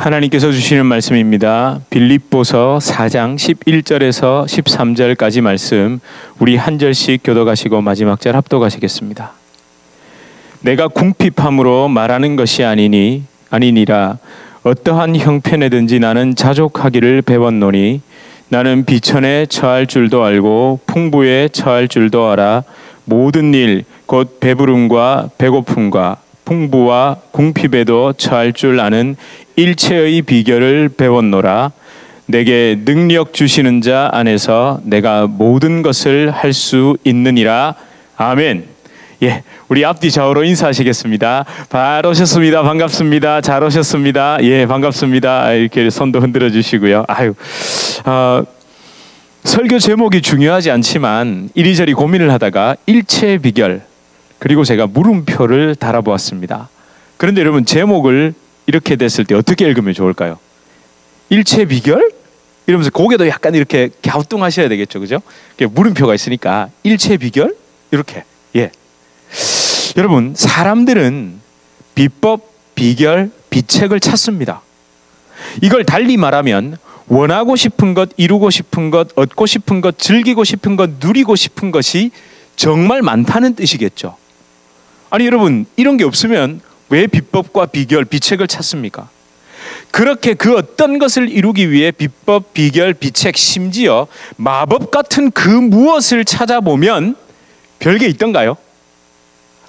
하나님께서 주시는 말씀입니다. 빌립보서 4장 11절에서 13절까지 말씀, 우리 한 절씩 교독하시고 마지막 절 합독하시겠습니다. 내가 궁핍함으로 말하는 것이 아니니라. 어떠한 형편에든지 나는 자족하기를 배웠노니 나는 비천에 처할 줄도 알고 풍부에 처할 줄도 알아. 모든 일 곧 배부름과 배고픔과 풍부와 궁핍에도 처할 줄 아는 일체의 비결을 배웠노라. 내게 능력 주시는 자 안에서 내가 모든 것을 할 수 있느니라. 아멘. 예, 우리 앞뒤 좌우로 인사하시겠습니다. 잘 오셨습니다. 반갑습니다. 잘 오셨습니다. 예, 반갑습니다. 이렇게 손도 흔들어 주시고요. 설교 제목이 중요하지 않지만 이리저리 고민을 하다가 일체의 비결, 그리고 제가 물음표를 달아보았습니다. 그런데 여러분, 제목을 이렇게 됐을 때 어떻게 읽으면 좋을까요? 일체 비결? 이러면서 고개도 약간 이렇게 갸우뚱하셔야 되겠죠, 그죠? 물음표가 있으니까 일체 비결? 이렇게. 예. 여러분, 사람들은 비법, 비결, 비책을 찾습니다. 이걸 달리 말하면 원하고 싶은 것, 이루고 싶은 것, 얻고 싶은 것, 즐기고 싶은 것, 누리고 싶은 것이 정말 많다는 뜻이겠죠. 아니 여러분, 이런 게 없으면 왜 비법과 비결, 비책을 찾습니까? 그렇게 그 어떤 것을 이루기 위해 비법, 비결, 비책, 심지어 마법 같은 그 무엇을 찾아보면 별게 있던가요?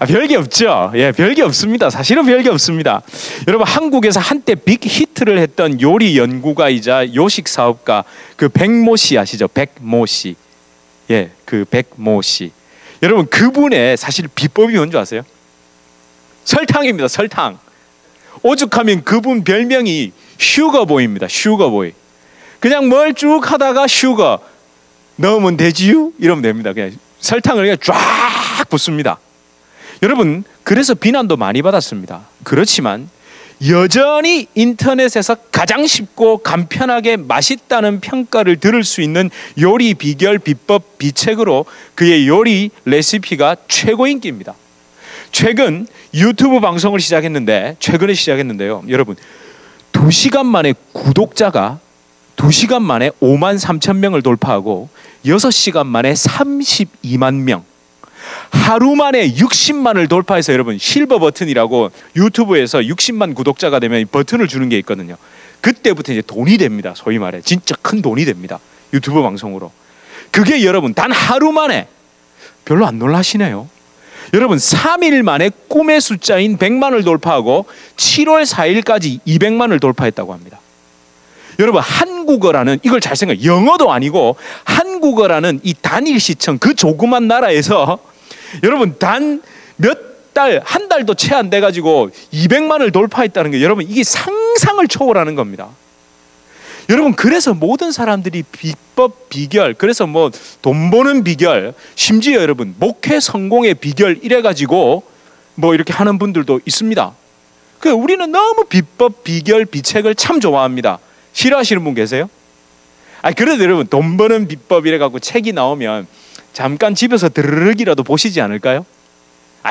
별게 없죠. 예, 별게 없습니다. 사실은 별게 없습니다. 여러분, 한국에서 한때 빅 히트를 했던 요리 연구가이자 요식 사업가 그 백모 씨 아시죠? 백모 씨. 예, 그 백모 씨. 여러분, 그분의 사실 비법이 뭔지 아세요? 설탕입니다. 설탕. 오죽하면 그분 별명이 슈거보이입니다. 슈거보이. 그냥 뭘 쭉 하다가 슈거 넣으면 되지요? 이러면 됩니다. 그냥 설탕을 그냥 쫙 붓습니다. 여러분, 그래서 비난도 많이 받았습니다. 그렇지만 여전히 인터넷에서 가장 쉽고 간편하게 맛있다는 평가를 들을 수 있는 요리 비결, 비법, 비책으로 그의 요리 레시피가 최고 인기입니다. 최근 유튜브 방송을 최근에 시작했는데요. 여러분, 2시간 만에 구독자가 2시간 만에 5만 3천 명을 돌파하고 6시간 만에 32만 명, 하루 만에 60만을 돌파해서, 여러분, 실버 버튼이라고 유튜브에서 60만 구독자가 되면 버튼을 주는 게 있거든요. 그때부터 이제 돈이 됩니다. 소위 말해 진짜 큰 돈이 됩니다. 유튜브 방송으로. 그게 여러분 단 하루 만에, 별로 안 놀라시네요. 여러분, 3일 만에 꿈의 숫자인 100만을 돌파하고 7월 4일까지 200만을 돌파했다고 합니다. 여러분, 한국어라는, 이걸 잘 생각해요. 영어도 아니고 한국어라는 이 단일 시청, 그 조그만 나라에서 여러분 단 몇 달, 한 달도 채 안 돼가지고 200만을 돌파했다는 게, 여러분, 이게 상상을 초월하는 겁니다. 여러분, 그래서 모든 사람들이 비법, 비결, 그래서 뭐 돈 버는 비결, 심지어 여러분 목회 성공의 비결 이래가지고 뭐 이렇게 하는 분들도 있습니다. 우리는 너무 비법, 비결, 비책을 참 좋아합니다. 싫어하시는 분 계세요? 그래도 여러분, 돈 버는 비법 이래갖고 책이 나오면 잠깐 집에서 드르륵이라도 보시지 않을까요?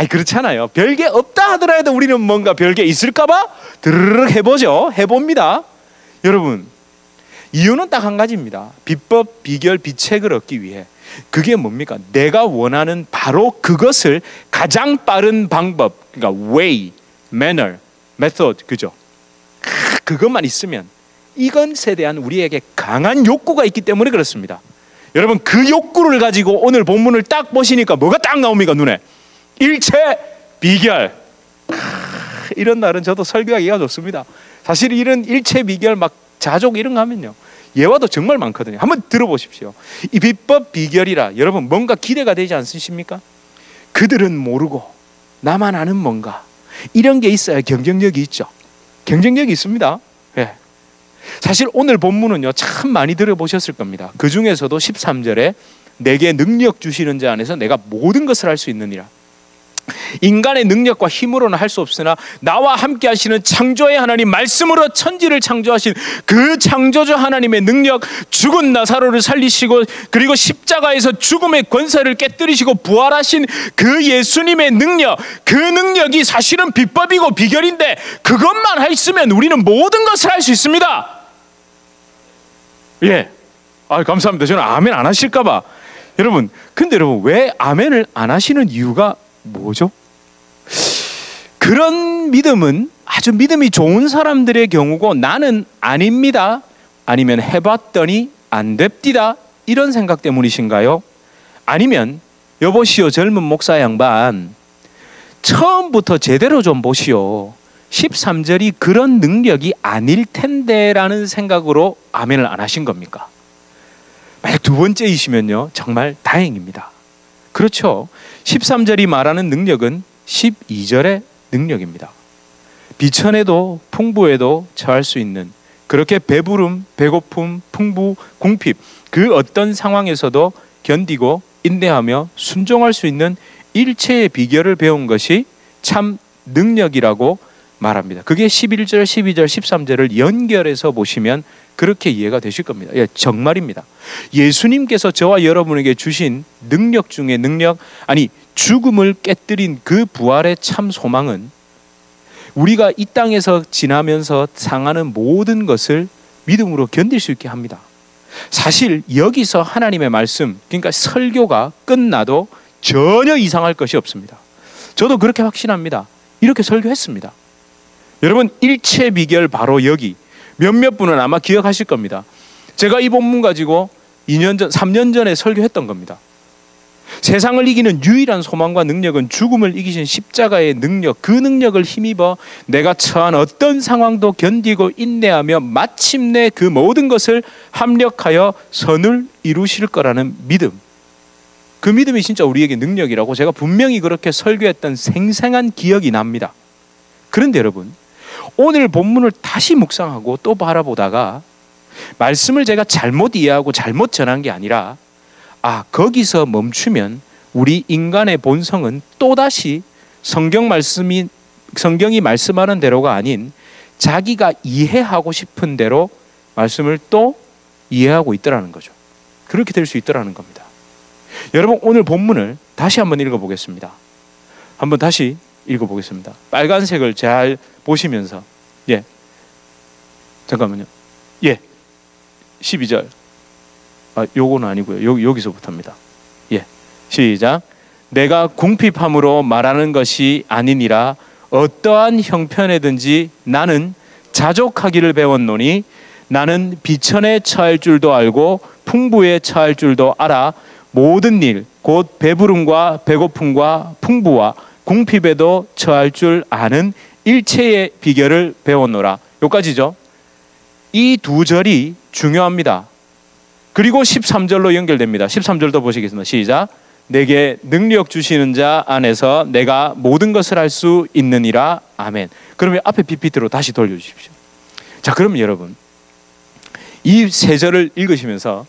그렇잖아요. 별게 없다 하더라도 우리는 뭔가 별게 있을까봐 드르륵 해보죠. 해봅니다. 여러분, 이유는 딱 한 가지입니다. 비법, 비결, 비책을 얻기 위해. 그게 뭡니까? 내가 원하는 바로 그것을 가장 빠른 방법, 그러니까 way, manner, method, 그죠? 그것만 있으면, 이것에 대한 우리에게 강한 욕구가 있기 때문에 그렇습니다. 여러분, 그 욕구를 가지고 오늘 본문을 딱 보시니까 뭐가 딱 나옵니까? 눈에 일체 비결. 이런 날은 저도 설교하기가 좋습니다. 사실 이런 일체 비결, 막 자족 이런 거 하면요, 예화도 정말 많거든요. 한번 들어보십시오. 이 비법, 비결이라 여러분 뭔가 기대가 되지 않으십니까? 그들은 모르고 나만 아는 뭔가, 이런 게 있어야 경쟁력이 있죠. 경쟁력이 있습니다. 예. 사실 오늘 본문은요, 참 많이 들어보셨을 겁니다. 그 중에서도 13절에 내게 능력 주시는 자 안에서 내가 모든 것을 할 수 있느니라. 인간의 능력과 힘으로는 할 수 없으나 나와 함께 하시는 창조의 하나님, 말씀으로 천지를 창조하신 그 창조주 하나님의 능력, 죽은 나사로를 살리시고 그리고 십자가에서 죽음의 권세를 깨뜨리시고 부활하신 그 예수님의 능력, 그 능력이 사실은 비법이고 비결인데 그것만 있으면 우리는 모든 것을 할 수 있습니다. 예, 감사합니다. 저는 아멘 안 하실까 봐. 여러분, 근데 여러분 왜 아멘을 안 하시는 이유가 뭐죠? 그런 믿음은 아주 믿음이 좋은 사람들의 경우고 나는 아닙니다, 아니면 해봤더니 안 됩디다, 이런 생각 때문이신가요? 아니면 여보시오 젊은 목사 양반, 처음부터 제대로 좀 보시오. 13절이 그런 능력이 아닐 텐데 라는 생각으로 아멘을 안 하신 겁니까? 만약 두 번째이시면요 정말 다행입니다. 그렇죠. 13절이 말하는 능력은 12절의 능력입니다. 비천에도 풍부에도 처할 수 있는, 그렇게 배부름, 배고픔, 풍부, 궁핍 그 어떤 상황에서도 견디고 인내하며 순종할 수 있는 일체의 비결을 배운 것이 참 능력이라고 말합니다. 그게 11절, 12절, 13절을 연결해서 보시면 그렇게 이해가 되실 겁니다. 예, 정말입니다. 예수님께서 저와 여러분에게 주신 능력 중에 능력, 아니 죽음을 깨뜨린 그 부활의 참 소망은 우리가 이 땅에서 지나면서 상하는 모든 것을 믿음으로 견딜 수 있게 합니다. 사실 여기서 하나님의 말씀, 그러니까 설교가 끝나도 전혀 이상할 것이 없습니다. 저도 그렇게 확신합니다. 이렇게 설교했습니다. 여러분, 일체 비결 바로 여기, 몇몇 분은 아마 기억하실 겁니다. 제가 이 본문 가지고 2년 전, 3년 전에 설교했던 겁니다. 세상을 이기는 유일한 소망과 능력은 죽음을 이기신 십자가의 능력, 그 능력을 힘입어 내가 처한 어떤 상황도 견디고 인내하며 마침내 그 모든 것을 합력하여 선을 이루실 거라는 믿음, 그 믿음이 진짜 우리에게 능력이라고 제가 분명히 그렇게 설교했던 생생한 기억이 납니다. 그런데 여러분, 오늘 본문을 다시 묵상하고 또 바라보다가 말씀을 제가 잘못 이해하고 잘못 전한 게 아니라, 거기서 멈추면 우리 인간의 본성은 또다시 성경이 말씀하는 대로가 아닌 자기가 이해하고 싶은 대로 말씀을 또 이해하고 있더라는 거죠. 그렇게 될 수 있더라는 겁니다. 여러분, 오늘 본문을 다시 한번 읽어보겠습니다. 한번 다시 읽어보겠습니다. 빨간색을 잘 보시면서, 잠깐만요. 12절. 요거는 아니고요. 여기서부터입니다. 시작. 내가 궁핍함으로 말하는 것이 아니니라. 어떠한 형편에든지 나는 자족하기를 배웠노니 나는 비천에 처할 줄도 알고 풍부에 처할 줄도 알아. 모든 일, 곧 배부름과 배고픔과 풍부와 궁핍에도 처할 줄 아는 일체의 비결을 배웠노라. 여기까지죠. 이 두 절이 중요합니다. 그리고 13절로 연결됩니다. 13절도 보시겠습니다. 시작. 내게 능력 주시는 자 안에서 내가 모든 것을 할 수 있느니라. 아멘. 그러면 앞에 PPT로 다시 돌려주십시오. 자, 그럼 여러분, 이 세 절을 읽으시면서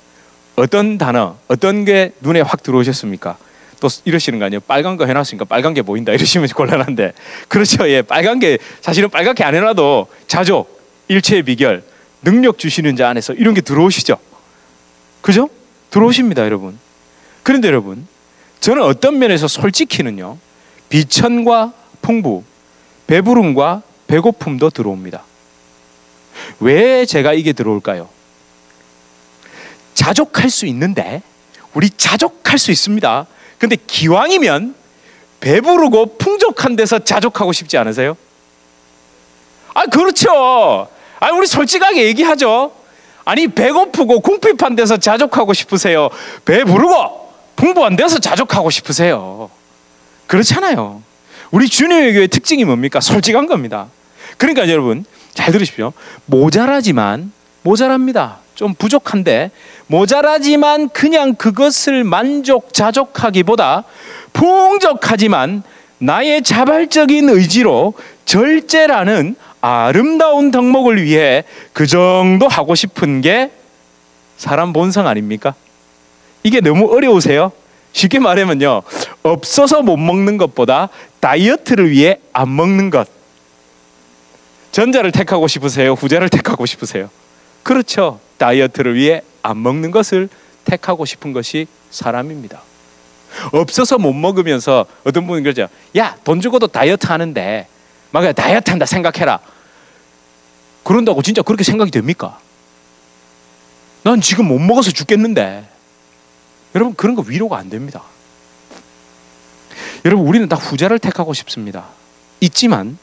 어떤 단어, 어떤 게 눈에 확 들어오셨습니까? 또 이러시는 거 아니에요? 빨간 거 해놨으니까 빨간 게 보인다 이러시면 곤란한데, 그렇죠. 빨간 게 사실은 빨갛게 안 해놔도 자족, 일체의 비결, 능력 주시는 자 안에서 이런 게 들어오시죠. 그죠? 들어오십니다, 여러분. 그런데 여러분, 저는 어떤 면에서 솔직히는요, 비천과 풍부, 배부름과 배고픔도 들어옵니다. 왜 제가 이게 들어올까요? 자족할 수 있는데, 우리 자족할 수 있습니다. 근데 기왕이면 배부르고 풍족한 데서 자족하고 싶지 않으세요? 그렇죠. 우리 솔직하게 얘기하죠. 배고프고 궁핍한 데서 자족하고 싶으세요? 배부르고 풍부한 데서 자족하고 싶으세요? 그렇잖아요. 우리 주님의 교회의 특징이 뭡니까? 솔직한 겁니다. 그러니까 여러분 잘 들으십시오. 모자랍니다. 좀 부족한데 모자라지만 그냥 그것을 자족하기보다 풍족하지만 나의 자발적인 의지로 절제라는 아름다운 덕목을 위해 그 정도 하고 싶은 게 사람 본성 아닙니까? 이게 너무 어려우세요? 쉽게 말하면요, 없어서 못 먹는 것보다 다이어트를 위해 안 먹는 것. 전자를 택하고 싶으세요? 후자를 택하고 싶으세요? 그렇죠. 다이어트를 위해 안 먹는 것을 택하고 싶은 것이 사람입니다. 없어서 못 먹으면서 어떤 분은 그러죠. 야, 돈 주고도 다이어트 하는데 막 다이어트 한다 생각해라. 그런다고 진짜 그렇게 생각이 됩니까? 난 지금 못 먹어서 죽겠는데. 여러분, 그런 거 위로가 안 됩니다. 여러분, 우리는 다 후자를 택하고 싶습니다. 있지만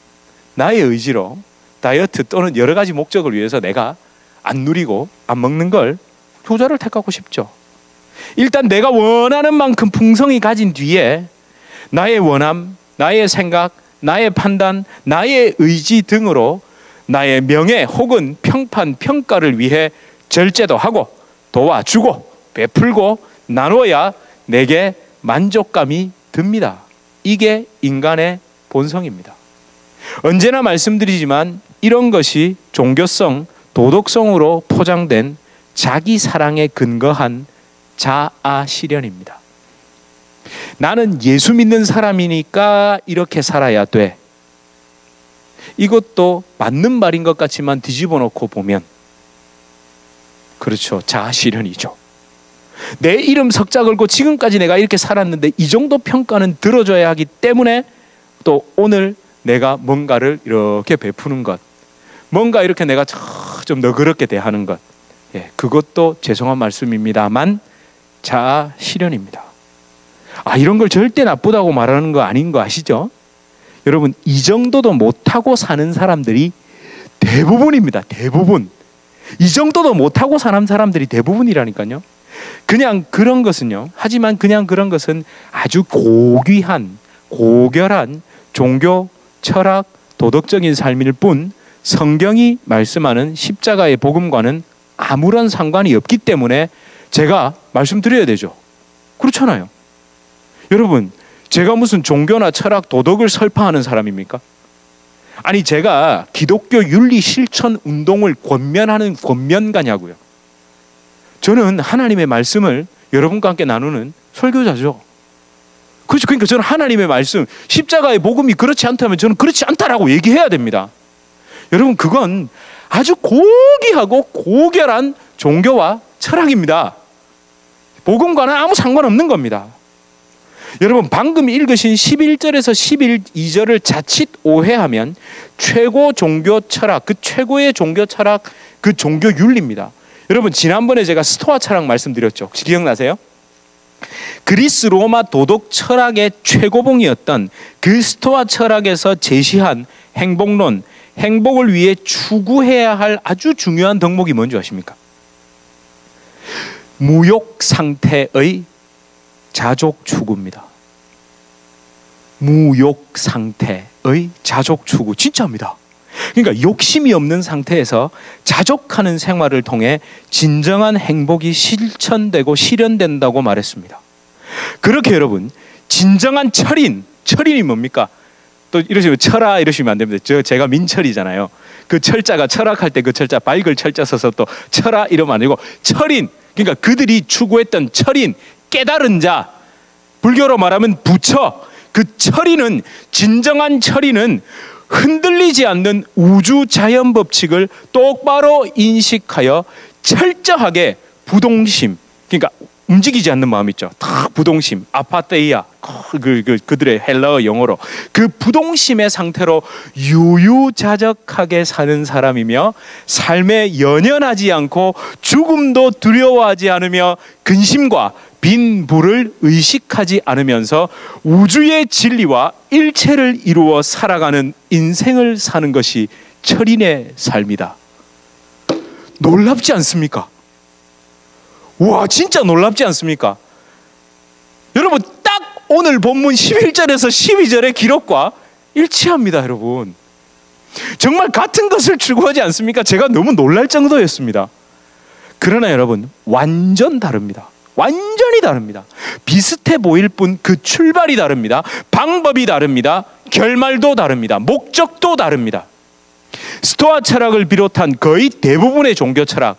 나의 의지로 다이어트 또는 여러 가지 목적을 위해서 내가 안 누리고 안 먹는 걸 후자를 택하고 싶죠. 일단 내가 원하는 만큼 풍성히 가진 뒤에 나의 원함, 나의 생각, 나의 판단, 나의 의지 등으로 나의 명예 혹은 평판, 평가를 위해 절제도 하고 도와주고 베풀고 나눠야 내게 만족감이 듭니다. 이게 인간의 본성입니다. 언제나 말씀드리지만 이런 것이 종교성, 도덕성으로 포장된 자기 사랑에 근거한 자아 실현입니다. 나는 예수 믿는 사람이니까 이렇게 살아야 돼. 이것도 맞는 말인 것 같지만 뒤집어 놓고 보면 그렇죠. 자아 실현이죠. 내 이름 석자 걸고 지금까지 내가 이렇게 살았는데 이 정도 평가는 들어줘야 하기 때문에 또 오늘 내가 뭔가를 이렇게 베푸는 것, 뭔가 이렇게 내가 좀 너그럽게 대하는 것, 그것도 죄송한 말씀입니다만 자아 실현입니다. 이런 걸 절대 나쁘다고 말하는 거 아닌 거 아시죠? 여러분, 이 정도도 못하고 사는 사람들이 대부분입니다. 대부분. 이 정도도 못하고 사는 사람들이 대부분이라니까요. 그냥 그런 것은요. 하지만 그냥 그런 것은 아주 고귀한, 고결한 종교, 철학, 도덕적인 삶일 뿐 성경이 말씀하는 십자가의 복음과는 아무런 상관이 없기 때문에 제가 말씀드려야 되죠. 그렇잖아요. 여러분, 제가 무슨 종교나 철학, 도덕을 설파하는 사람입니까? 아니, 제가 기독교 윤리 실천 운동을 권면하는 권면가냐고요. 저는 하나님의 말씀을 여러분과 함께 나누는 설교자죠. 그렇죠. 그러니까 저는 하나님의 말씀, 십자가의 복음이 그렇지 않다면 저는 그렇지 않다라고 얘기해야 됩니다. 여러분, 그건 아주 고귀하고 고결한 종교와 철학입니다. 복음과는 아무 상관없는 겁니다. 여러분, 방금 읽으신 11절에서 12절을 자칫 오해하면 최고 종교 철학, 그 최고의 종교 철학, 그 종교 윤리입니다. 여러분, 지난번에 제가 스토아 철학 말씀드렸죠. 혹시 기억나세요? 그리스 로마 도덕 철학의 최고봉이었던 그 스토아 철학에서 제시한 행복론, 행복을 위해 추구해야 할 아주 중요한 덕목이 뭔지 아십니까? 무욕 상태의 자족 추구입니다. 무욕 상태의 자족 추구, 진짜입니다. 그러니까 욕심이 없는 상태에서 자족하는 생활을 통해 진정한 행복이 실천되고 실현된다고 말했습니다. 그렇게 여러분, 진정한 철인이 뭡니까? 또 이러시면 철아 이러시면 안 됩니다. 제가 민철이잖아요. 그 철자가 철학할 때 그 철자, 밝을 철자 써서 또 철아 이러면 안 되고 철인, 그러니까 그들이 추구했던 철인, 깨달은 자, 불교로 말하면 부처. 그 철인은, 진정한 철인은 흔들리지 않는 우주 자연 법칙을 똑바로 인식하여 철저하게 부동심, 그러니까 움직이지 않는 마음 있죠. 딱 부동심, 아파테이아, 그들의 헬라어 영어로 그 부동심의 상태로 유유자적하게 사는 사람이며 삶에 연연하지 않고 죽음도 두려워하지 않으며 근심과 빈부를 의식하지 않으면서 우주의 진리와 일체를 이루어 살아가는 인생을 사는 것이 철인의 삶이다. 놀랍지 않습니까? 와, 진짜 놀랍지 않습니까? 여러분, 딱 오늘 본문 11절에서 12절의 기록과 일치합니다. 여러분, 정말 같은 것을 추구하지 않습니까? 제가 너무 놀랄 정도였습니다. 그러나 여러분, 완전 다릅니다. 완전히 다릅니다. 비슷해 보일 뿐 그 출발이 다릅니다. 방법이 다릅니다. 결말도 다릅니다. 목적도 다릅니다. 스토아 철학을 비롯한 거의 대부분의 종교 철학,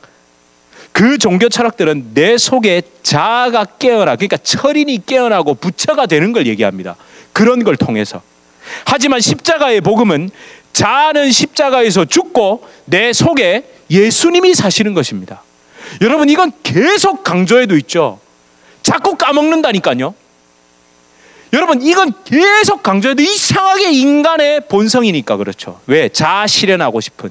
그 종교 철학들은 내 속에 자아가 깨어나, 그러니까 철인이 깨어나고 부처가 되는 걸 얘기합니다. 그런 걸 통해서 하지만 십자가의 복음은 자아는 십자가에서 죽고 내 속에 예수님이 사시는 것입니다. 여러분, 이건 계속 강조해도 있죠. 자꾸 까먹는다니까요. 여러분, 이건 계속 강조해도 이상하게 인간의 본성이니까 그렇죠. 왜? 자아 실현하고 싶은,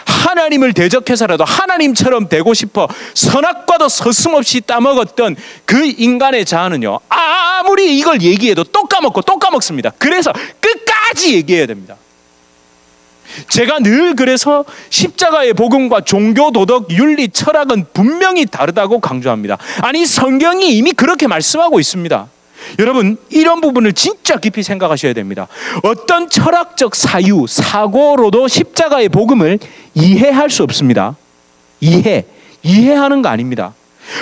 하나님을 대적해서라도 하나님처럼 되고 싶어 선악과도 서슴없이 따먹었던 그 인간의 자아는요, 아무리 이걸 얘기해도 또 까먹고 또 까먹습니다. 그래서 끝까지 얘기해야 됩니다. 제가 늘 그래서 십자가의 복음과 종교, 도덕, 윤리, 철학은 분명히 다르다고 강조합니다. 아니, 성경이 이미 그렇게 말씀하고 있습니다. 여러분, 이런 부분을 진짜 깊이 생각하셔야 됩니다. 어떤 철학적 사유, 사고로도 십자가의 복음을 이해할 수 없습니다. 이해하는 거 아닙니다.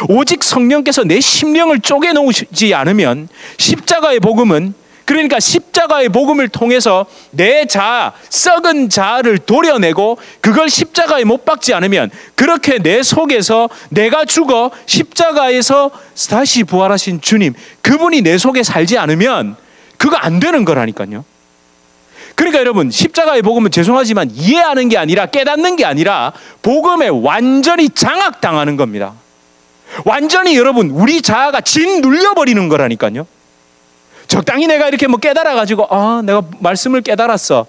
오직 성령께서 내 심령을 쪼개놓지 않으면 십자가의 복음은, 그러니까 십자가의 복음을 통해서 내 자아, 썩은 자아를 도려내고 그걸 십자가에 못 박지 않으면, 그렇게 내 속에서 내가 죽어 십자가에서 다시 부활하신 주님, 그분이 내 속에 살지 않으면 그거 안 되는 거라니까요. 그러니까 여러분, 십자가의 복음은 죄송하지만 이해하는 게 아니라, 깨닫는 게 아니라 복음에 완전히 장악당하는 겁니다. 완전히 여러분, 우리 자아가 짓눌려버리는 거라니까요. 적당히 내가 이렇게 뭐 깨달아가지고 내가 말씀을 깨달았어,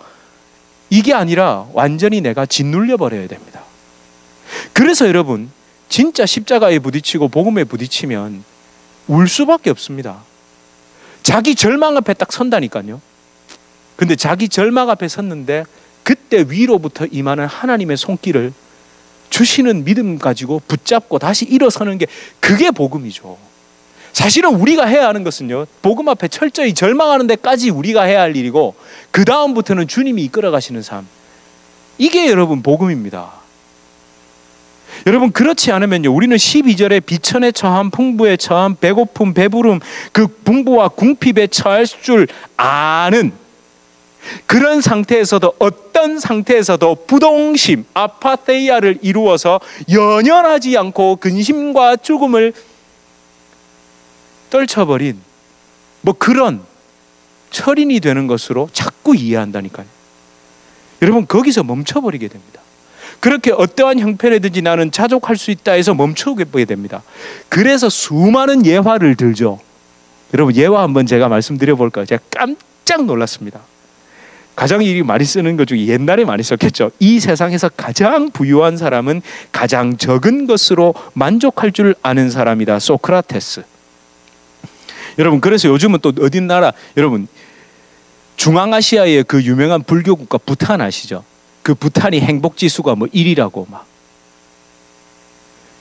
이게 아니라 완전히 내가 짓눌려 버려야 됩니다. 그래서 여러분, 진짜 십자가에 부딪히고 복음에 부딪히면 울 수밖에 없습니다. 자기 절망 앞에 딱 선다니까요. 근데 자기 절망 앞에 섰는데 그때 위로부터 임하는 하나님의 손길을 주시는 믿음 가지고 붙잡고 다시 일어서는 게, 그게 복음이죠. 사실은 우리가 해야 하는 것은요, 복음 앞에 철저히 절망하는 데까지 우리가 해야 할 일이고, 그 다음부터는 주님이 이끌어 가시는 삶, 이게 여러분 복음입니다. 여러분, 그렇지 않으면요, 우리는 12절에 비천에 처함, 풍부에 처함, 배고픔, 배부름, 그 풍부와 궁핍에 처할 줄 아는 그런 상태에서도, 어떤 상태에서도 부동심, 아파테이아를 이루어서 연연하지 않고 근심과 죽음을 떨쳐버린 뭐 그런 철인이 되는 것으로 자꾸 이해한다니까요. 여러분, 거기서 멈춰버리게 됩니다. 그렇게 어떠한 형편이든지 나는 자족할 수 있다 해서 멈춰보게 됩니다. 그래서 수많은 예화를 들죠. 여러분, 예화 한번 제가 말씀드려 볼까요? 제가 깜짝 놀랐습니다. 가장 이 많이 쓰는 것 중에 옛날에 많이 썼겠죠. 이 세상에서 가장 부유한 사람은 가장 적은 것으로 만족할 줄 아는 사람이다. 소크라테스. 여러분, 그래서 요즘은 또 어디 나라, 여러분, 중앙아시아의 그 유명한 불교 국가 부탄 아시죠? 그 부탄이 행복지수가 뭐 1위라고 막.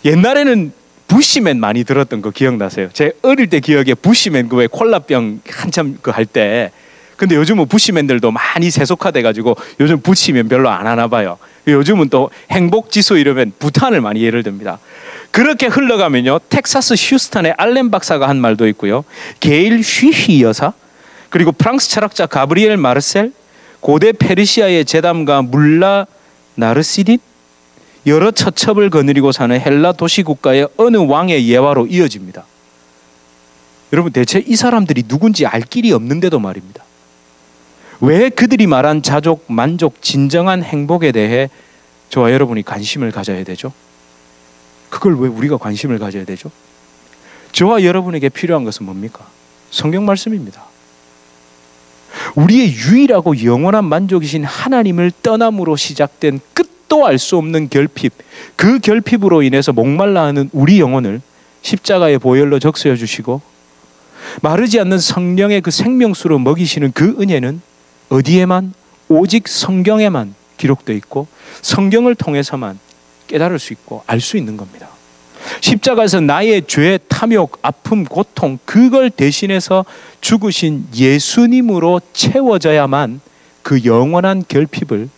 옛날에는 부시맨 많이 들었던 거 기억나세요? 제 어릴 때 기억에 부시맨 그 왜 콜라병 한참 그 할 때. 근데 요즘은 부시맨들도 많이 세속화돼 가지고 요즘 부시맨 별로 안 하나 봐요. 요즘은 또 행복지수 이러면 부탄을 많이 예를 듭니다. 그렇게 흘러가면요, 텍사스 휴스턴의 알렌 박사가 한 말도 있고요, 게일 쉬히 여사, 그리고 프랑스 철학자 가브리엘 마르셀, 고대 페르시아의 제담가 물라 나르시딘, 여러 처첩을 거느리고 사는 헬라 도시국가의 어느 왕의 예화로 이어집니다. 여러분, 대체 이 사람들이 누군지 알 길이 없는데도 말입니다. 왜 그들이 말한 자족, 만족, 진정한 행복에 대해 저와 여러분이 관심을 가져야 되죠? 그걸 왜 우리가 관심을 가져야 되죠? 저와 여러분에게 필요한 것은 뭡니까? 성경 말씀입니다. 우리의 유일하고 영원한 만족이신 하나님을 떠남으로 시작된 끝도 알 수 없는 결핍, 그 결핍으로 인해서 목말라 하는 우리 영혼을 십자가의 보혈로 적셔 주시고 마르지 않는 성령의 그 생명수로 먹이시는 그 은혜는 어디에만, 오직 성경에만 기록되어 있고 성경을 통해서만 깨달을 수 있고 알 수 있는 겁니다. 십자가에서 나의 죄, 탐욕, 아픔, 고통, 그걸 대신해서 죽으신 예수님으로 채워져야만 그 영원한 결핍을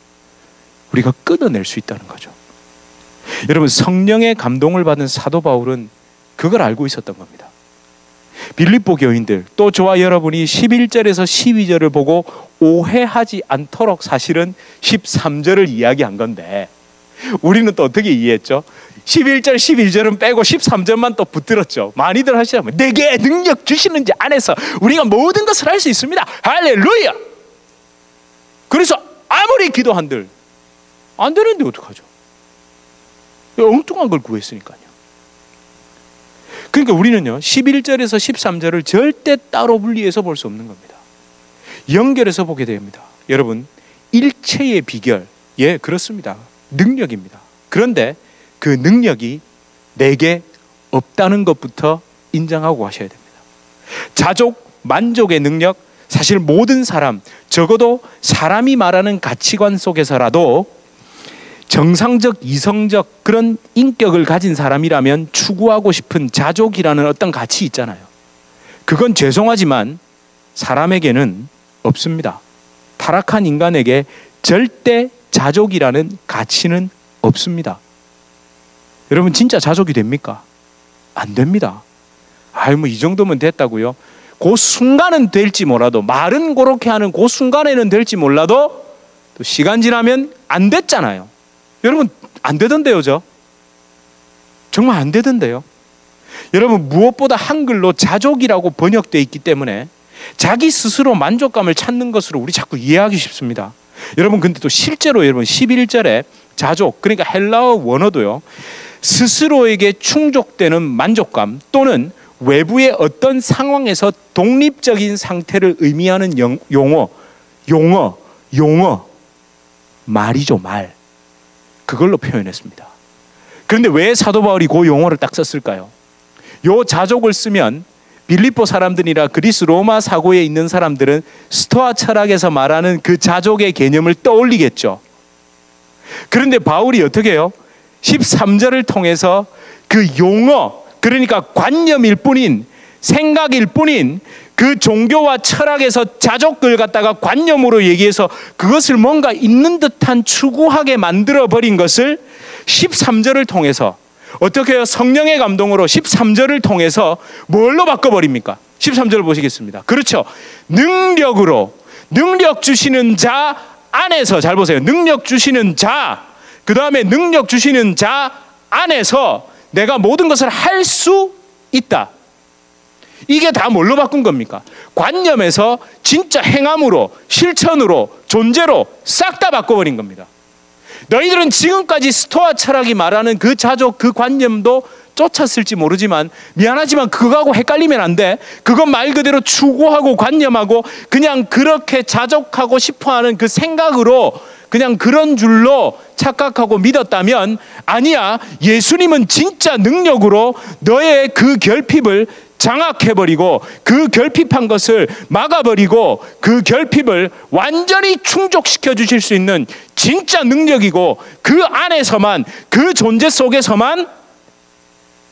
우리가 끊어낼 수 있다는 거죠. 여러분, 성령의 감동을 받은 사도 바울은 그걸 알고 있었던 겁니다. 빌립보 교인들, 또 저와 여러분이 11절에서 12절을 보고 오해하지 않도록 사실은 13절을 이야기한 건데, 우리는 또 어떻게 이해했죠? 11절, 12절은 빼고 13절만 또 붙들었죠. 많이들 하시라면 내게 능력 주시는 자 안에서 우리가 모든 것을 할 수 있습니다. 할렐루야! 그래서 아무리 기도한들 안 되는데 어떡하죠? 엉뚱한 걸 구했으니까요. 그러니까 우리는요 11절에서 13절을 절대 따로 분리해서 볼 수 없는 겁니다. 연결해서 보게 됩니다. 여러분, 일체의 비결, 예, 그렇습니다. 능력입니다. 그런데 그 능력이 내게 없다는 것부터 인정하고 하셔야 됩니다. 자족, 만족의 능력, 사실 모든 사람, 적어도 사람이 말하는 가치관 속에서라도 정상적, 이성적 그런 인격을 가진 사람이라면 추구하고 싶은 자족이라는 어떤 가치 있잖아요. 그건 죄송하지만 사람에게는 없습니다. 타락한 인간에게 절대 자족이라는 가치는 없습니다. 여러분, 진짜 자족이 됩니까? 안 됩니다. 뭐 이 정도면 됐다고요? 그 순간은 될지 몰라도, 말은 그렇게 하는 그 순간에는 될지 몰라도 또 시간 지나면 안 됐잖아요. 여러분, 안 되던데요, 정말 안 되던데요. 여러분, 무엇보다 한글로 자족이라고 번역되어 있기 때문에 자기 스스로 만족감을 찾는 것으로 우리 자꾸 이해하기 쉽습니다. 여러분, 근데 또 실제로 여러분 11절에 자족, 그러니까 헬라어 원어도요, 스스로에게 충족되는 만족감 또는 외부의 어떤 상황에서 독립적인 상태를 의미하는 용어, 말이죠, 말. 그걸로 표현했습니다. 그런데 왜 사도 바울이 그 용어를 딱 썼을까요? 요 자족을 쓰면 빌립보 사람들이나 그리스 로마 사고에 있는 사람들은 스토아 철학에서 말하는 그 자족의 개념을 떠올리겠죠. 그런데 바울이 어떻게 해요? 13절을 통해서 그 용어, 그러니까 관념일 뿐인, 생각일 뿐인 그 종교와 철학에서 자족을 갖다가 관념으로 얘기해서 그것을 뭔가 있는 듯한 추구하게 만들어버린 것을 13절을 통해서 어떻게 해요? 성령의 감동으로 13절을 통해서 뭘로 바꿔버립니까? 13절을 보시겠습니다. 그렇죠. 능력으로, 능력 주시는 자 안에서, 잘 보세요. 능력 주시는 자, 그 다음에 능력 주시는 자 안에서 내가 모든 것을 할 수 있다. 이게 다 뭘로 바꾼 겁니까? 관념에서 진짜 행함으로, 실천으로, 존재로 싹 다 바꿔버린 겁니다. 너희들은 지금까지 스토아 철학이 말하는 그 자족, 그 관념도 쫓았을지 모르지만 미안하지만 그거하고 헷갈리면 안 돼. 그건 말 그대로 추구하고 관념하고 그냥 그렇게 자족하고 싶어하는 그 생각으로 그냥 그런 줄로 착각하고 믿었다면 아니야. 예수님은 진짜 능력으로 너의 그 결핍을 장악해버리고 그 결핍한 것을 막아버리고 그 결핍을 완전히 충족시켜 주실 수 있는 진짜 능력이고 그 안에서만, 그 존재 속에서만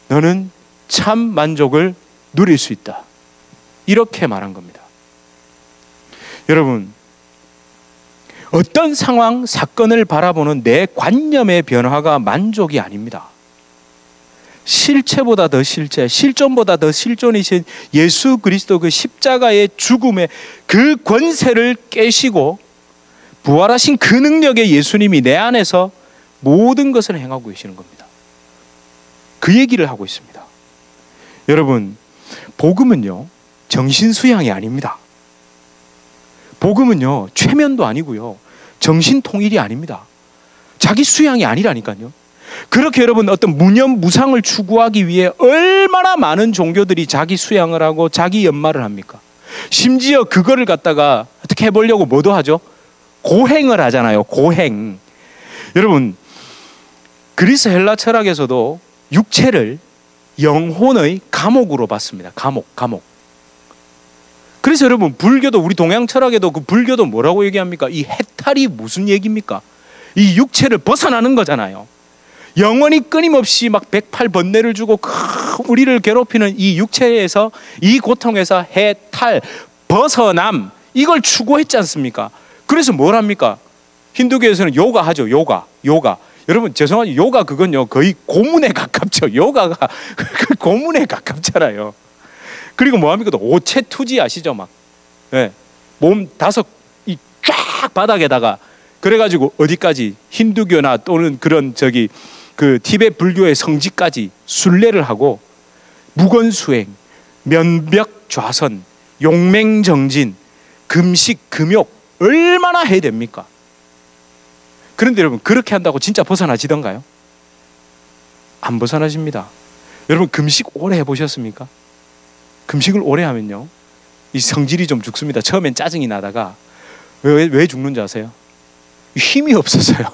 너는 참 만족을 누릴 수 있다. 이렇게 말한 겁니다. 여러분, 어떤 상황, 사건을 바라보는 내 관념의 변화가 만족이 아닙니다. 실체보다 더 실체, 실존보다 더 실존이신 예수 그리스도 그 십자가의 죽음의 그 권세를 깨시고 부활하신 그 능력의 예수님이 내 안에서 모든 것을 행하고 계시는 겁니다. 그 얘기를 하고 있습니다. 여러분, 복음은요 정신수양이 아닙니다. 복음은요 최면도 아니고요 정신통일이 아닙니다. 자기 수양이 아니라니까요. 그렇게 여러분 어떤 무념무상을 추구하기 위해 얼마나 많은 종교들이 자기 수양을 하고 자기 연말을 합니까? 심지어 그거를 갖다가 어떻게 해보려고 뭐도 하죠? 고행을 하잖아요. 고행. 여러분, 그리스 헬라 철학에서도 육체를 영혼의 감옥으로 봤습니다. 감옥. 그래서 여러분, 불교도, 우리 동양 철학에도 그 불교도 뭐라고 얘기합니까? 이 해탈이 무슨 얘기입니까? 이 육체를 벗어나는 거잖아요. 영원히 끊임없이 막 108번뇌를 주고 우리를 괴롭히는 이 육체에서, 이 고통에서 해탈, 벗어남, 이걸 추구했지 않습니까? 그래서 뭘 합니까? 힌두교에서는 요가 하죠. 요가. 여러분 죄송하지만 요가 그건요 거의 고문에 가깝죠. 요가가 고문에 가깝잖아요. 그리고 뭐 합니까? 또 오체투지 아시죠? 막 몸 다섯 이 쫙 바닥에다가 그래가지고 어디까지 힌두교나 또는 그런 그 티베트 불교의 성지까지 순례를 하고 무건수행, 면벽 좌선, 용맹정진, 금식, 금욕 얼마나 해야 됩니까? 그런데 여러분, 그렇게 한다고 진짜 벗어나지던가요? 안 벗어나집니다. 여러분, 금식 오래 해보셨습니까? 금식을 오래 하면요, 이 성질이 좀 죽습니다. 처음엔 짜증이 나다가 왜 죽는지 아세요? 힘이 없어서요.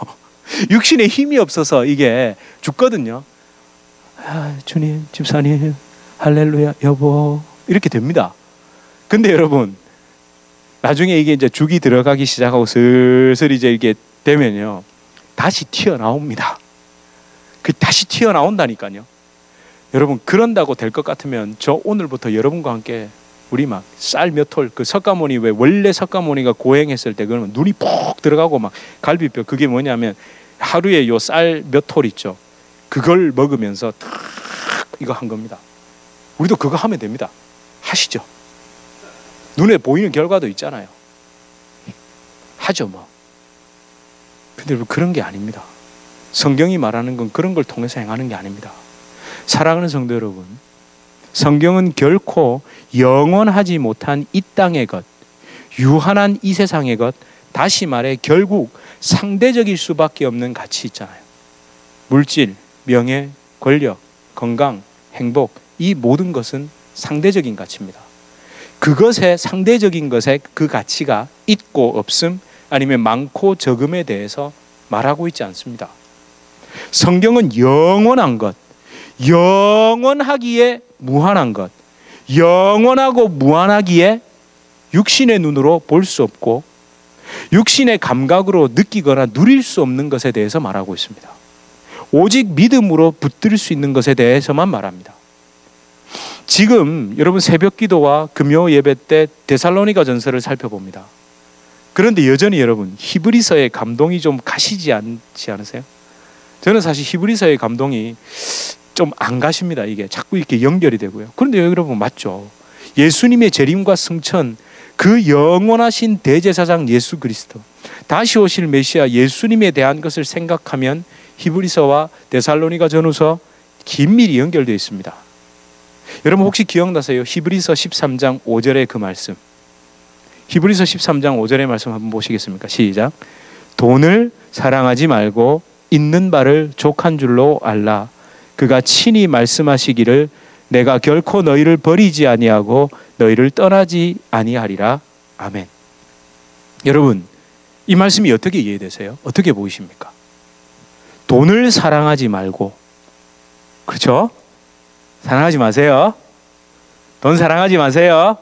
육신에 힘이 없어서 이게 죽거든요. 아, 주님, 집사님, 할렐루야, 여보, 이렇게 됩니다. 근데 여러분, 나중에 이게 이제 죽이 들어가기 시작하고 슬슬 이제 이게 되면요, 다시 튀어나옵니다. 그 다시 튀어나온다니까요. 여러분, 그런다고 될 것 같으면 저 오늘부터 여러분과 함께 우리 막 쌀 몇 톨, 그 석가모니, 왜 원래 석가모니가 고행했을 때 그러면 눈이 푹 들어가고 막 갈비뼈, 그게 뭐냐면 하루에 요 쌀 몇 톨 있죠. 그걸 먹으면서 탁 이거 한 겁니다. 우리도 그거 하면 됩니다. 하시죠. 눈에 보이는 결과도 있잖아요. 하죠 뭐. 근데 여러분, 그런 게 아닙니다. 성경이 말하는 건 그런 걸 통해서 행하는 게 아닙니다. 사랑하는 성도 여러분, 성경은 결코 영원하지 못한 이 땅의 것, 유한한 이 세상의 것, 다시 말해 결국 상대적일 수밖에 없는 가치 있잖아요. 물질, 명예, 권력, 건강, 행복, 이 모든 것은 상대적인 가치입니다. 그것의 상대적인 것에 그 가치가 있고 없음, 아니면 많고 적음에 대해서 말하고 있지 않습니다. 성경은 영원한 것, 영원하기에 무한한 것, 영원하고 무한하기에 육신의 눈으로 볼 수 없고 육신의 감각으로 느끼거나 누릴 수 없는 것에 대해서 말하고 있습니다. 오직 믿음으로 붙들 수 있는 것에 대해서만 말합니다. 지금 여러분, 새벽 기도와 금요 예배 때 데살로니가 전서를 살펴봅니다. 그런데 여전히 여러분, 히브리서의 감동이 좀 가시지 않지 않으세요? 저는 사실 히브리서의 감동이 좀 안 가십니다. 이게 자꾸 이렇게 연결이 되고요. 그런데 여러분, 맞죠? 예수님의 재림과 승천, 그 영원하신 대제사장 예수 그리스도, 다시 오실 메시아 예수님에 대한 것을 생각하면 히브리서와 데살로니가 전후서 긴밀히 연결되어 있습니다. 여러분, 혹시 기억나세요? 히브리서 13장 5절의 그 말씀. 히브리서 13장 5절의 말씀 한번 보시겠습니까? 시작. 돈을 사랑하지 말고 있는 바를 족한 줄로 알라. 그가 친히 말씀하시기를 내가 결코 너희를 버리지 아니하고 너희를 떠나지 아니하리라. 아멘. 여러분, 이 말씀이 어떻게 이해되세요? 어떻게 보이십니까? 돈을 사랑하지 말고, 그렇죠? 사랑하지 마세요. 돈 사랑하지 마세요.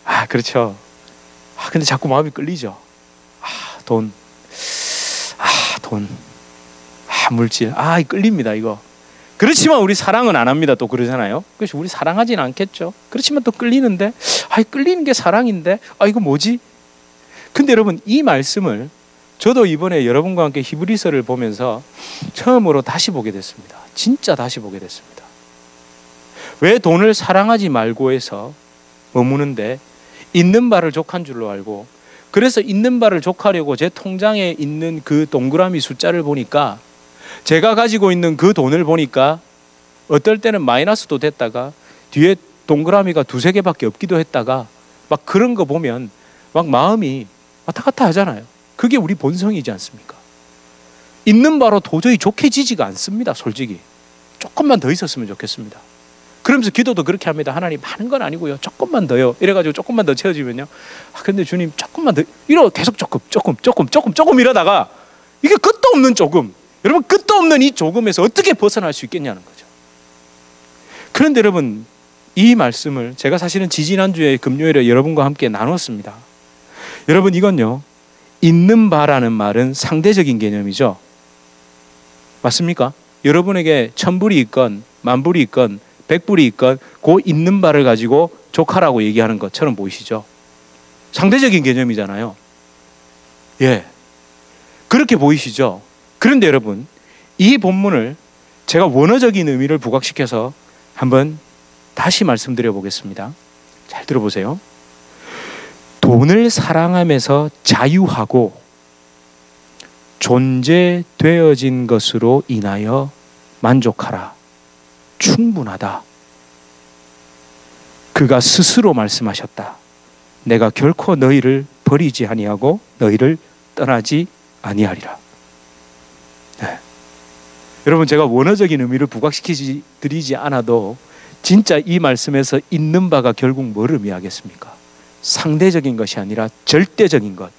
아, 그렇죠. 아, 근데 자꾸 마음이 끌리죠. 돈. 물질. 끌립니다, 이거. 그렇지만 우리 사랑은 안 합니다. 또 그러잖아요. 그래서 우리 사랑하진 않겠죠. 그렇지만 또 끌리는데, 끌리는 게 사랑인데, 이거 뭐지? 근데 여러분, 이 말씀을 저도 이번에 여러분과 함께 히브리서를 보면서 처음으로 다시 보게 됐습니다. 진짜 다시 보게 됐습니다. 왜 돈을 사랑하지 말고 해서 머무는데 있는 바를 족한 줄로 알고, 그래서 있는 바를 족하려고 제 통장에 있는 그 동그라미 숫자를 보니까, 제가 가지고 있는 그 돈을 보니까 어떨 때는 마이너스도 됐다가 뒤에 동그라미가 2-3개밖에 없기도 했다가 막 그런 거 보면 막 마음이 왔다 갔다 하잖아요. 그게 우리 본성이지 않습니까? 있는 바로 도저히 좋게지지가 않습니다. 솔직히 조금만 더 있었으면 좋겠습니다. 그러면서 기도도 그렇게 합니다. 하나님, 많은 건 아니고요, 조금만 더요. 이래가지고 조금만 더 채워지면요, 근데 주님 조금만 더, 이러 계속 조금 이러다가 이게 끝도 없는 조금, 여러분, 끝도 없는 이 조금에서 어떻게 벗어날 수 있겠냐는 거죠. 그런데 여러분, 이 말씀을 제가 사실은 지지난주에 금요일에 여러분과 함께 나눴습니다. 여러분, 이건요, 있는 바라는 말은 상대적인 개념이죠. 맞습니까? 여러분에게 1000불이 있건 10,000불이 있건 100불이 있건 그 있는 바를 가지고 족하라고 얘기하는 것처럼 보이시죠? 상대적인 개념이잖아요. 예, 그렇게 보이시죠? 그런데 여러분, 이 본문을 제가 원어적인 의미를 부각시켜서 한번 다시 말씀드려 보겠습니다. 잘 들어보세요. 돈을 사랑하면서 자유하고 존재되어진 것으로 인하여 만족하라. 충분하다. 그가 스스로 말씀하셨다. 내가 결코 너희를 버리지 아니하고 너희를 떠나지 아니하리라. 네. 여러분, 제가 원어적인 의미를 부각시키지 드리지 않아도 진짜 이 말씀에서 있는 바가 결국 뭘 의미하겠습니까? 상대적인 것이 아니라 절대적인 것.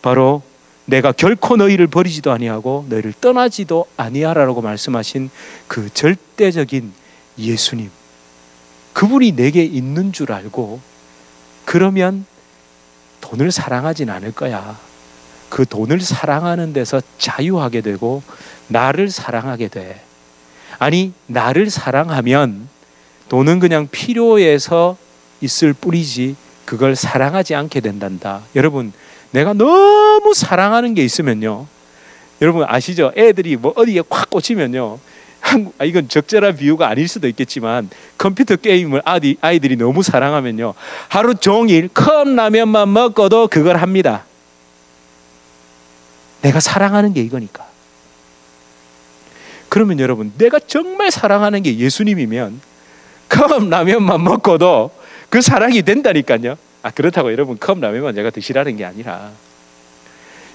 바로 내가 결코 너희를 버리지도 아니하고 너희를 떠나지도 아니하라고 말씀하신 그 절대적인 예수님. 그분이 내게 있는 줄 알고 그러면 돈을 사랑하진 않을 거야. 그 돈을 사랑하는 데서 자유하게 되고 나를 사랑하게 돼. 아니, 나를 사랑하면 돈은 그냥 필요해서 있을 뿐이지 그걸 사랑하지 않게 된단다. 여러분, 내가 너무 사랑하는 게 있으면요, 여러분 아시죠? 애들이 뭐 어디에 콱 꽂히면요, 이건 적절한 비유가 아닐 수도 있겠지만 컴퓨터 게임을 아이들이 너무 사랑하면요, 하루 종일 컵라면만 먹어도 그걸 합니다. 내가 사랑하는 게 이거니까. 그러면 여러분, 내가 정말 사랑하는 게 예수님이면 컵라면만 먹고도 그 사랑이 된다니까요. 그렇다고 여러분 컵라면만 제가 드시라는 게 아니라,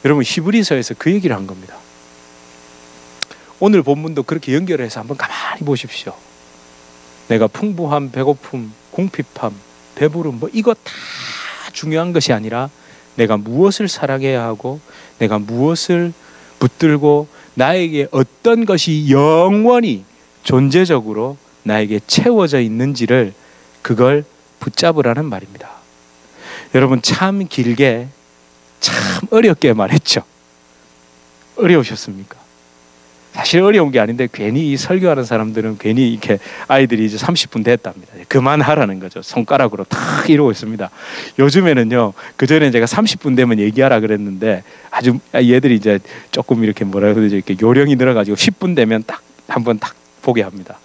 여러분 히브리서에서 그 얘기를 한 겁니다. 오늘 본문도 그렇게 연결해서 한번 가만히 보십시오. 내가 풍부함, 배고픔, 궁핍함, 배부름, 뭐 이거 다 중요한 것이 아니라 내가 무엇을 사랑해야 하고 내가 무엇을 붙들고 나에게 어떤 것이 영원히 존재적으로 나에게 채워져 있는지를, 그걸 붙잡으라는 말입니다. 여러분, 참 길게 참 어렵게 말했죠. 어려우셨습니까? 사실 어려운 게 아닌데 괜히 설교하는 사람들은 괜히 이렇게 아이들이 이제 30분 됐답니다. 그만하라는 거죠. 손가락으로 탁 이러고 있습니다. 요즘에는요, 그전에 제가 30분 되면 얘기하라 그랬는데 아주 얘들이 이제 조금 이렇게 뭐라 그러죠, 이렇게 요령이 늘어가지고 10분 되면 딱 한번 딱 보게 합니다.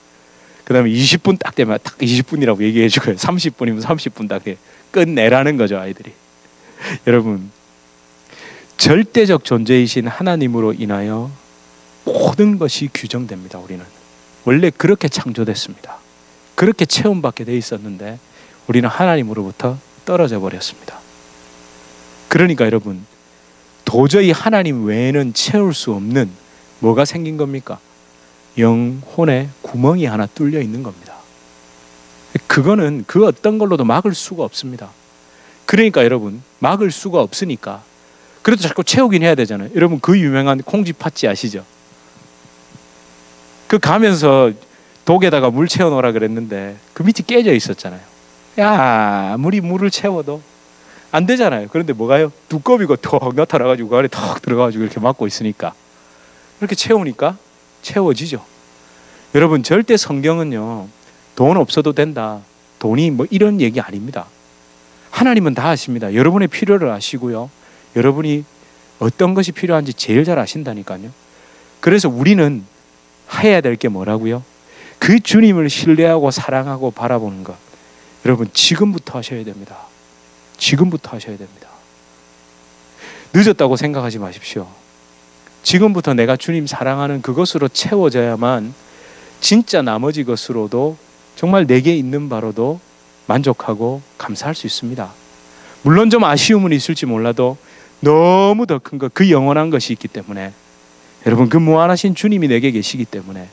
그 다음에 20분 딱 되면 딱 20분이라고 얘기해 주고요. 30분이면 30분 딱 끝내라는 거죠, 아이들이. 여러분, 절대적 존재이신 하나님으로 인하여 모든 것이 규정됩니다. 우리는 원래 그렇게 창조됐습니다. 그렇게 체험받게 돼 있었는데 우리는 하나님으로부터 떨어져 버렸습니다. 그러니까 여러분, 도저히 하나님 외에는 채울 수 없는 뭐가 생긴 겁니까? 영혼에 구멍이 하나 뚫려 있는 겁니다. 그거는 그 어떤 걸로도 막을 수가 없습니다. 그러니까 여러분, 막을 수가 없으니까 그래도 자꾸 채우긴 해야 되잖아요. 여러분, 그 유명한 콩쥐 팥쥐 아시죠? 그 가면서 독에다가 물 채워놓으라 그랬는데 그 밑이 깨져 있었잖아요. 야, 아무리 물을 채워도 안 되잖아요. 그런데 뭐가요? 두꺼비가 턱 나타나가지고 그 안에 턱 들어가가지고 이렇게 막고 있으니까, 이렇게 채우니까 채워지죠. 여러분, 절대 성경은요, 돈 없어도 된다, 돈이 뭐 이런 얘기 아닙니다. 하나님은 다 아십니다. 여러분의 필요를 아시고요, 여러분이 어떤 것이 필요한지 제일 잘 아신다니까요. 그래서 우리는 해야 될 게 뭐라고요? 그 주님을 신뢰하고 사랑하고 바라보는 것. 여러분, 지금부터 하셔야 됩니다. 지금부터 하셔야 됩니다. 늦었다고 생각하지 마십시오. 지금부터 내가 주님 사랑하는 그것으로 채워져야만 진짜 나머지 것으로도, 정말 내게 있는 바로도 만족하고 감사할 수 있습니다. 물론 좀 아쉬움은 있을지 몰라도 너무 더 큰 것, 그 영원한 것이 있기 때문에, 여러분, 그 무한하신 주님이 내게 계시기 때문에.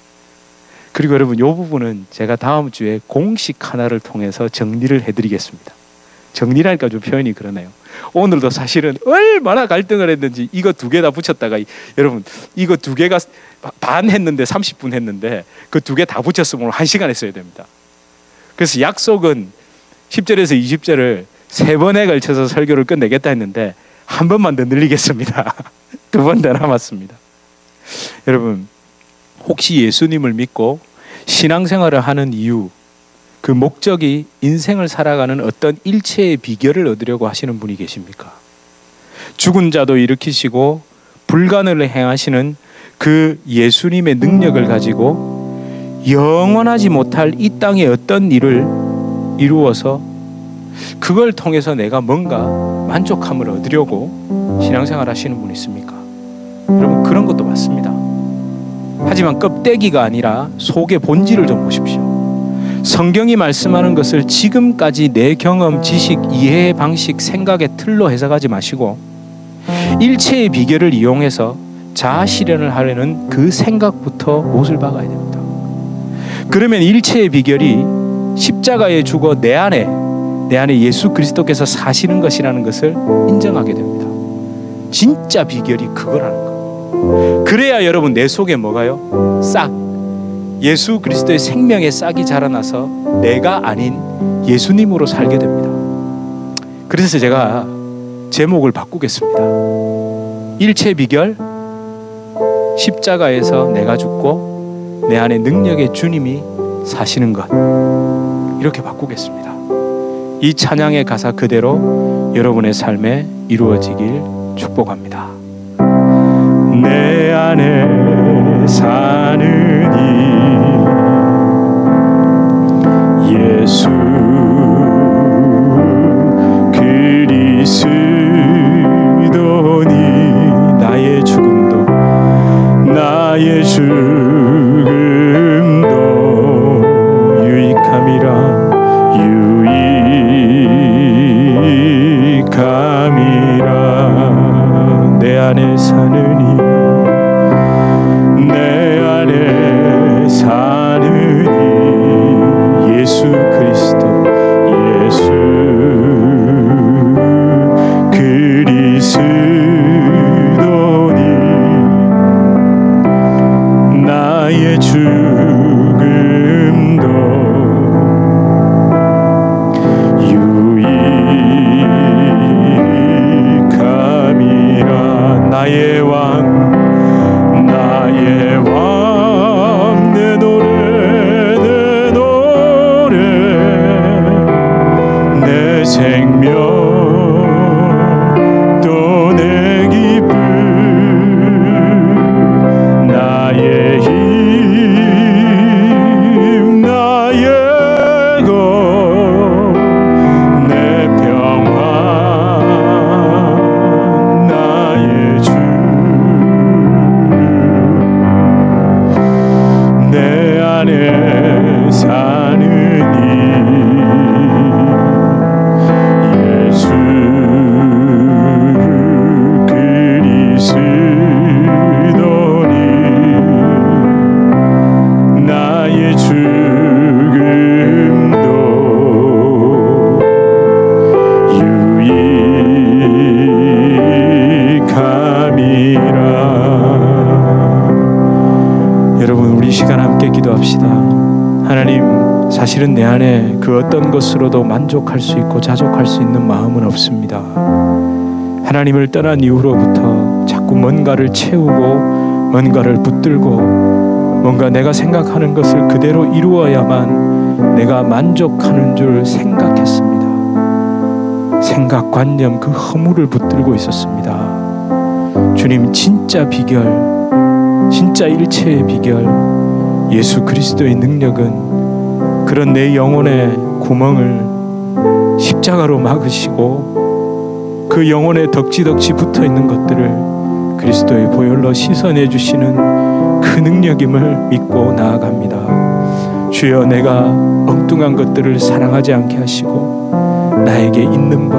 그리고 여러분, 이 부분은 제가 다음 주에 공식 하나를 통해서 정리를 해드리겠습니다. 정리라니까 좀 표현이 그러네요. 오늘도 사실은 얼마나 갈등을 했는지 이거 두 개 다 붙였다가, 여러분, 이거 두 개가 반 했는데 30분 했는데 그 두 개 다 붙였으면 오늘 1시간 했어야 됩니다. 그래서 약속은 10절에서 20절을 3번에 걸쳐서 설교를 끝내겠다 했는데 한 번만 더 늘리겠습니다. 2번 더 남았습니다. 여러분, 혹시 예수님을 믿고 신앙생활을 하는 이유, 그 목적이 인생을 살아가는 어떤 일체의 비결을 얻으려고 하시는 분이 계십니까? 죽은 자도 일으키시고 불가능을 행하시는 그 예수님의 능력을 가지고 영원하지 못할 이 땅의 어떤 일을 이루어서 그걸 통해서 내가 뭔가 만족함을 얻으려고 신앙생활 하시는 분이 있습니까? 여러분, 그런 것도 맞습니다. 하지만 껍데기가 아니라 속의 본질을 좀 보십시오. 성경이 말씀하는 것을 지금까지 내 경험, 지식, 이해의 방식, 생각의 틀로 해석하지 마시고 일체의 비결을 이용해서 자아 실현을 하려는 그 생각부터 못을 박아야 됩니다. 그러면 일체의 비결이 십자가에 죽어 내 안에 예수 그리스도께서 사시는 것이라는 것을 인정하게 됩니다. 진짜 비결이 그거라는 거. 그래야 여러분 내 속에 뭐가요? 싹, 예수 그리스도의 생명의 싹이 자라나서 내가 아닌 예수님으로 살게 됩니다. 그래서 제가 제목을 바꾸겠습니다. 일체 비결, 십자가에서 내가 죽고 내 안에 능력의 주님이 사시는 것, 이렇게 바꾸겠습니다. 이 찬양의 가사 그대로 여러분의 삶에 이루어지길 축복합니다. 내 안에 사는 이 예수 그리스도니 나의 죽음도 유익함이라 내 안에 사느니 내 안에 사느니 예수 그리스도 예수 그리스도니 나의 죽음도 유익함이라 나의 왕 내 노래 내 생명 또 내 기쁨 나의 힘 나의 것 내 평화 나의 주 내 안에 사느니 예수 그리스도니 나의 죽음도 유익함이라. 여러분, 우리 시간 함께 기도합시다. 하나님, 사실은 내 안에 그 어떤 것으로도 만족할 수 있고 자족할 수 있는 마음은 없습니다. 하나님을 떠난 이후로부터 자꾸 뭔가를 채우고 뭔가를 붙들고 뭔가 내가 생각하는 것을 그대로 이루어야만 내가 만족하는 줄 생각했습니다. 생각관념 그 허물을 붙들고 있었습니다. 주님, 진짜 비결, 진짜 일체의 비결, 예수 그리스도의 능력은 그런 내 영혼의 구멍을 십자가로 막으시고 그 영혼에 덕지덕지 붙어있는 것들을 그리스도의 보혈로 씻어내 주시는 그 능력임을 믿고 나아갑니다. 주여, 내가 엉뚱한 것들을 사랑하지 않게 하시고 나에게 있는 바,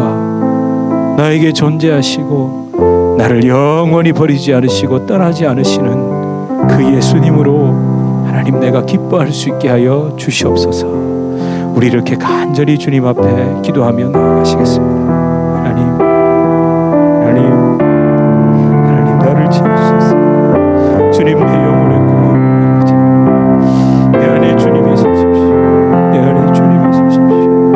나에게 존재하시고 나를 영원히 버리지 않으시고 떠나지 않으시는 그 예수님으로 하나님, 내가 기뻐할 수 있게 하여 주시옵소서. 우리 이렇게 간절히 주님 앞에 기도하며 나아가시겠습니다. 하나님 나를 채우소서. 주님, 내 영혼의 꿈을 내 안에 주님이 서십시오. 내 안에 주님이 서십시오.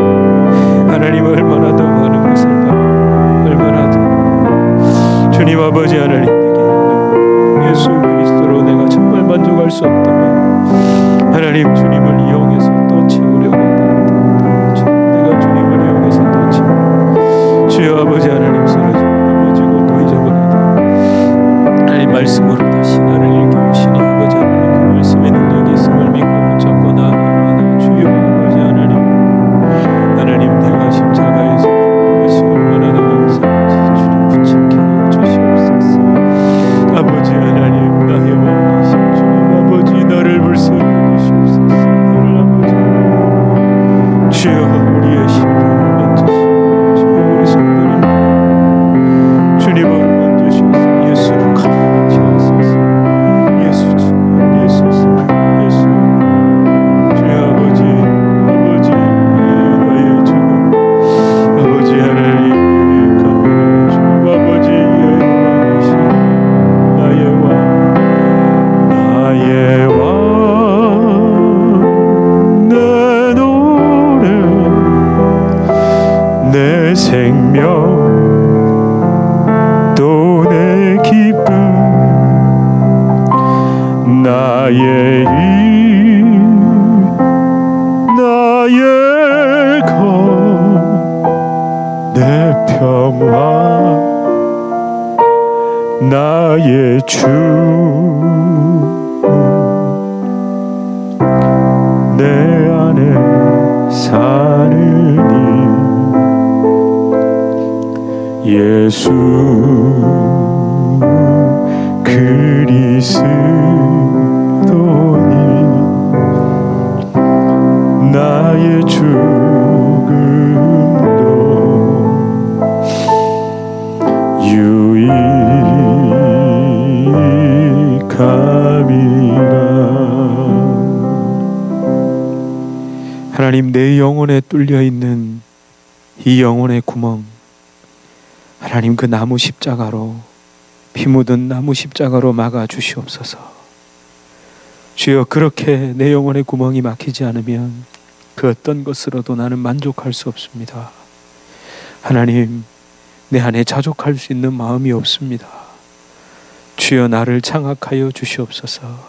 하나님, 얼마나 더 많은 것을 얼마나 더 주님 아버지 하나님에게 예수 그리스도로 내가 정말 만족할 수 없다면 하나님, 주님을 이용해서 또 채우려고 합니다. 내가 주님을 이용해서 또 채우려고. 주여 아버지 하나님, 쓰러지고 넘어지고 또 잊어버리다 하나님 말씀으로 다시 나를 일깨우시니 아버지 하나님, 그 말씀의 능력이 있음을 믿고 붙잡고 나아갑니다. 주여 아버지 하나님, 내가 십자가에서 죽은 것이 얼마나 더 감사한지 주님 붙잡게 하여 주시옵소서. 아버지 하나님, 나의 왕이신 주님 아버지, 나를 불쌍히 여기시옵소서. 나를 아버지 하나님 주여 우리의 심령을 만지시고 주여 우리 성도님 주님을 만지셔서 예수를 가득히 하소서. 예수 주님 예수 예수 주여 아버지 나의 주 아버지 하나님 감사합니다. 주 아버지의 왕이신 나의 왕 내 노래 내 생명 또 내 기쁨 나의 힘 나의 것 내 평화 나의 주 내 안에 사느니 예수 그리스도니 나의 죽음도 유익함이라. 하나님 내 영혼에 뚫려 있는 이 영혼의 구멍 하나님 그 나무 십자가로 피 묻은 나무 십자가로 막아 주시옵소서. 주여 그렇게 내 영혼의 구멍이 막히지 않으면 그 어떤 것으로도 나는 만족할 수 없습니다. 하나님 내 안에 자족할 수 있는 마음이 없습니다. 주여 나를 장악하여 주시옵소서.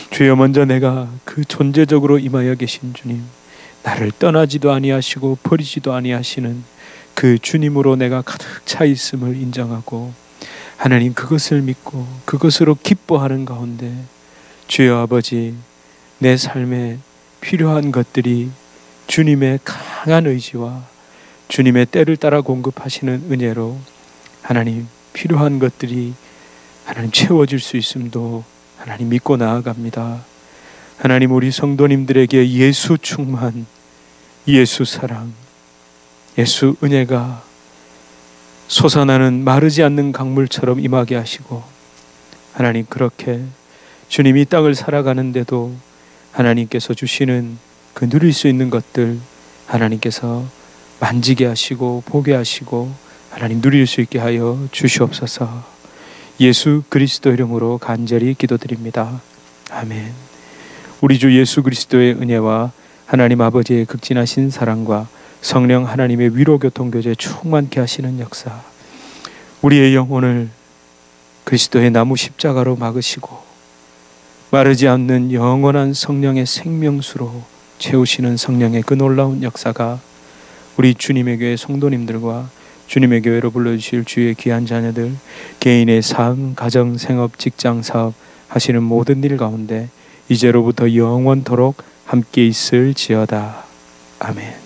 주여 먼저 내가 그 존재적으로 임하여 계신 주님 나를 떠나지도 아니하시고 버리지도 아니하시는 그 주님으로 내가 가득 차 있음을 인정하고 하나님 그것을 믿고 그것으로 기뻐하는 가운데 주여 아버지 내 삶에 필요한 것들이 주님의 강한 의지와 주님의 때를 따라 공급하시는 은혜로 하나님 필요한 것들이 하나님 채워질 수 있음도 하나님 믿고 나아갑니다. 하나님 우리 성도님들에게 예수 충만, 예수 사랑, 예수 은혜가 솟아나는 마르지 않는 강물처럼 임하게 하시고 하나님 그렇게 주님이 땅을 살아가는데도 하나님께서 주시는 그 누릴 수 있는 것들 하나님께서 만지게 하시고 보게 하시고 하나님 누릴 수 있게 하여 주시옵소서. 예수 그리스도 이름으로 간절히 기도드립니다. 아멘. 우리 주 예수 그리스도의 은혜와 하나님 아버지의 극진하신 사랑과 성령 하나님의 위로 교통 교제 충만케 하시는 역사 우리의 영혼을 그리스도의 나무 십자가로 막으시고 마르지 않는 영원한 성령의 생명수로 채우시는 성령의 그 놀라운 역사가 우리 주님의 교회 성도님들과 주님의 교회로 불러주실 주의 귀한 자녀들 개인의 삶, 가정, 생업, 직장, 사업 하시는 모든 일 가운데 이제로부터 영원토록 함께 있을지어다. 아멘.